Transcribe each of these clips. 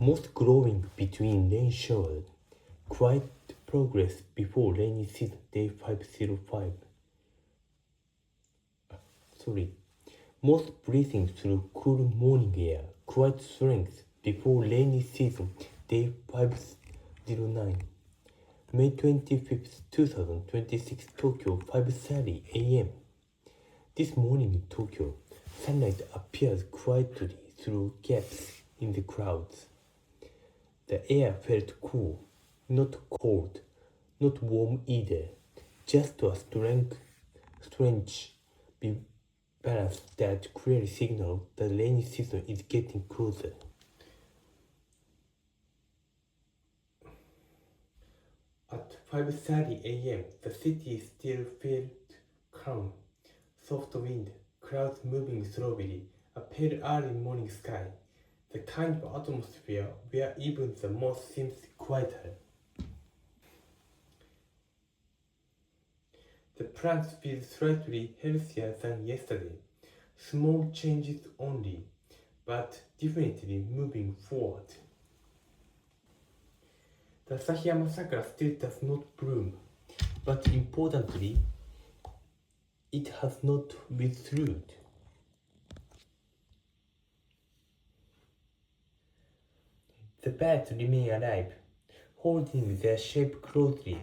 Most growing between rain showers. Quiet progress before rainy season, day 505. Most breathing through cool morning air. Quiet strength before rainy season, day 509. May 25th, 2026, Tokyo, 5:30 a.m. This morning in Tokyo, sunlight appears quietly through gaps in the clouds. The air felt cool, not cold, not warm either, just a strange balance that clearly signals the rainy season is getting closer. At 5:30 a.m., the city still felt calm. Soft wind, clouds moving slowly, a pale early morning sky, the kind of atmosphere where even the most seems quieter. The plants feel slightly healthier than yesterday. Small changes only, but definitely moving forward. The Asahiyama Sakura still does not bloom, but importantly, it has not withered. The birds remain alive, holding their shape closely,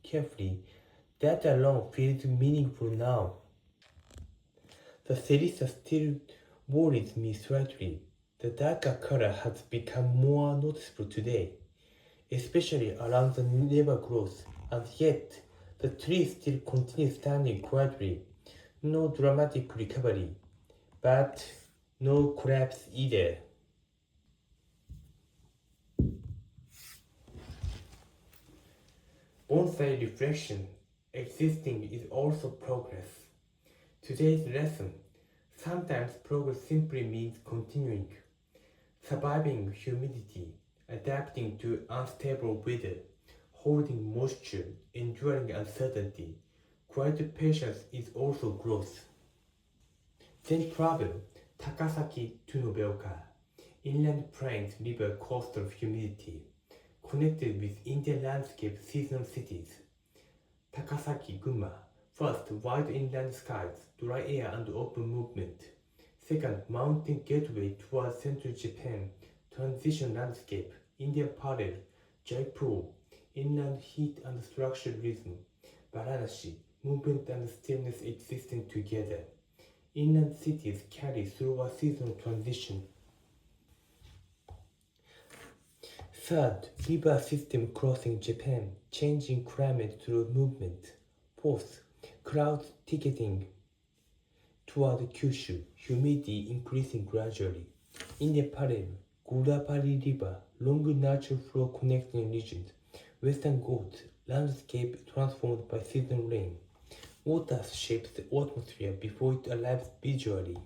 carefully. That alone feels meaningful now. The Serissa still worries me slightly. The darker color has become more noticeable today, especially around the never growth, and yet the tree still continues standing quietly. No dramatic recovery, but no collapse either. Bonsai reflection. Existing is also progress. Today's lesson. Sometimes progress simply means continuing, surviving humidity, adapting to unstable weather, holding moisture, enduring uncertainty. Quiet patience is also growth. Then travel, Takasaki to Nobeoka, inland plains, river, coastal humidity, connected with Indian landscape seasonal cities. Takasaki, Gunma. First, wide inland skies, dry air and open movement. Second, mountain gateway towards central Japan, transition landscape, Indian parallel, Jaipur, inland heat and structured rhythm, Varanasi, movement and stillness existing together. Inland cities carry through a seasonal transition. Third, river system crossing Japan, changing climate through movement. Fourth, cloud ticketing toward Kyushu, humidity increasing gradually. Indian parallel, Gurapari River, long natural flow connecting regions. Western Ghats, landscape transformed by seasonal rain. Water shapes the atmosphere before it arrives visually.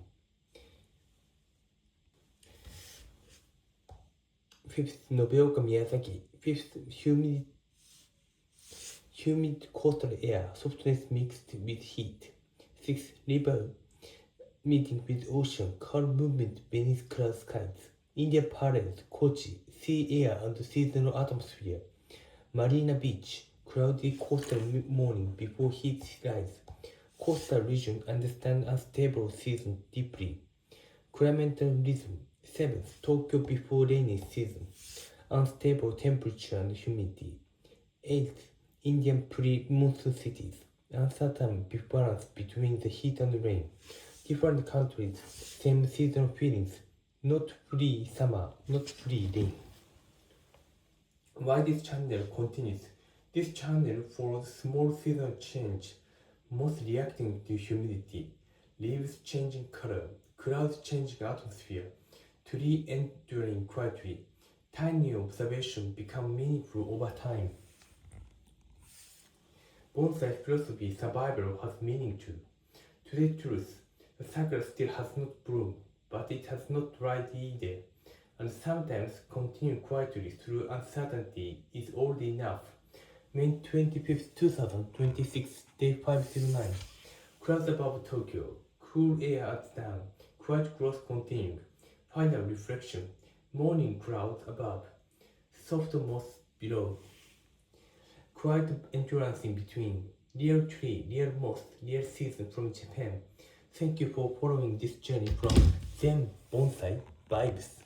Fifth, Nobeoka Miyazaki. Fifth, humid coastal air, softness mixed with heat. Sixth, river meeting with ocean, calm movement beneath cloud skies. India parallels, Kochi, sea air and seasonal atmosphere. Marina Beach, cloudy coastal morning before heat rise. Coastal region understand unstable season deeply. Climate rhythm. 7th, Tokyo before rainy season. Unstable temperature and humidity. 8th, Indian pre-monsoon cities. Uncertain balance between the heat and rain. Different countries, same seasonal feelings. Not free summer, not free rain. Why this channel continues? This channel follows small seasonal change, most reacting to humidity, leaves changing color, clouds changing atmosphere, tree enduring quietly. Tiny observations become meaningful over time. Bonsai philosophy survival has meaning too. Today's truth, the sakura still has not bloomed, but it has not dried either, and sometimes continuing quietly through uncertainty is already enough. May 25th, 2026, day 509. Clouds above Tokyo, cool air at dawn, quiet growth continuing. Final reflection. morning clouds above, soft moss below, quiet endurance in between, real tree, real moss, real season from Japan. Thank you for following this journey from Zen Bonsai Vibes.